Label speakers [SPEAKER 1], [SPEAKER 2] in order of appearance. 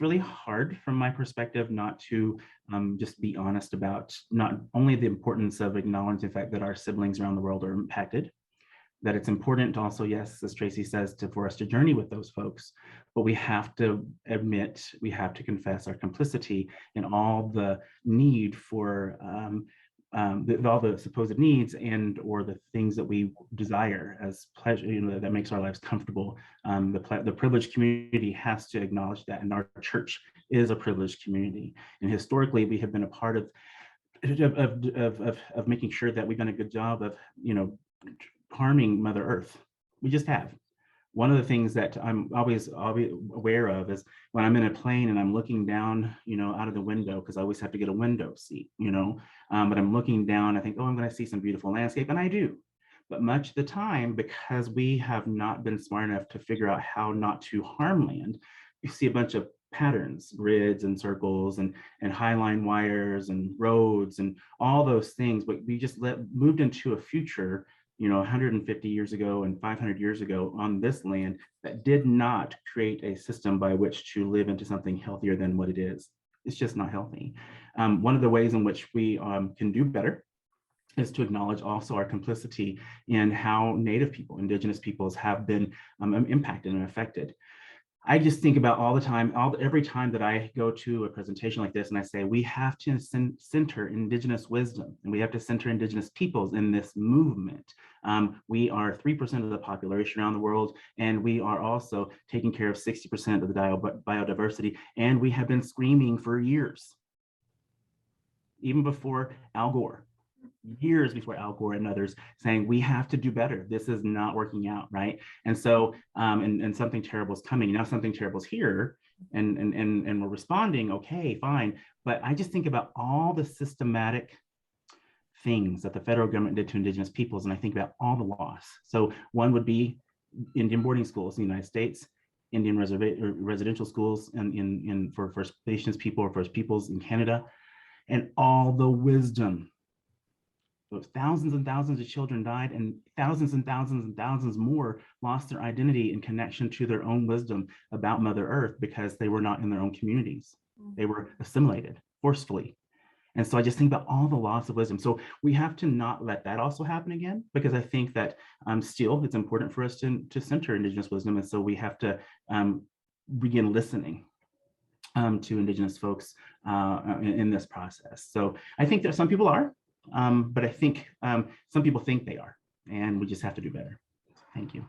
[SPEAKER 1] really hard from my perspective not to just be honest about not only the importance of acknowledging the fact that our siblings around the world are impacted, that it's important to also, yes, as Tracey says, for us to journey with those folks, but we have to admit, we have to confess our complicity in all the need for all the supposed needs and or the things that we desire as pleasure, that makes our lives comfortable. The privileged community has to acknowledge that, and our church is a privileged community. And historically, we have been a part of making sure that we've done a good job of, harming Mother Earth. We just have. One of the things that I'm always aware of is when I'm in a plane and I'm looking down, out of the window, because I always have to get a window seat, but I'm looking down, I think, oh, I'm going to see some beautiful landscape, and I do. But much of the time, because we have not been smart enough to figure out how not to harm land, you see a bunch of patterns, grids and circles and highline wires and roads and all those things, but we just moved into a future 150 years ago and 500 years ago on this land that did not create a system by which to live into something healthier than what it is. It's just not healthy. One of the ways in which we can do better is to acknowledge also our complicity in how Native people, Indigenous peoples have been impacted and affected. I just think about all the time, every time that I go to a presentation like this and I say, we have to center Indigenous wisdom and we have to center Indigenous peoples in this movement. We are 3% of the population around the world, and we are also taking care of 60% of the biodiversity, and we have been screaming for years, even before Al Gore. Years before Al Gore and others, saying we have to do better. This is not working out, right? And so, and something terrible is coming. Now something terrible is here, and we're responding. Okay, fine. But I just think about all the systematic things that the federal government did to Indigenous peoples, and I think about all the loss. So one would be Indian boarding schools in the United States, Indian residential schools, and for First Nations people or First Peoples in Canada, and all the wisdom. So thousands and thousands of children died, and thousands and thousands and thousands more lost their identity in connection to their own wisdom about Mother Earth because they were not in their own communities. They were assimilated forcefully. And so I just think about all the loss of wisdom. So we have to not let that also happen again, because I think that still it's important for us to center Indigenous wisdom. And so we have to begin listening to Indigenous folks in this process. So I think that some people are, but I think some people think they are, and we just have to do better. Thank you.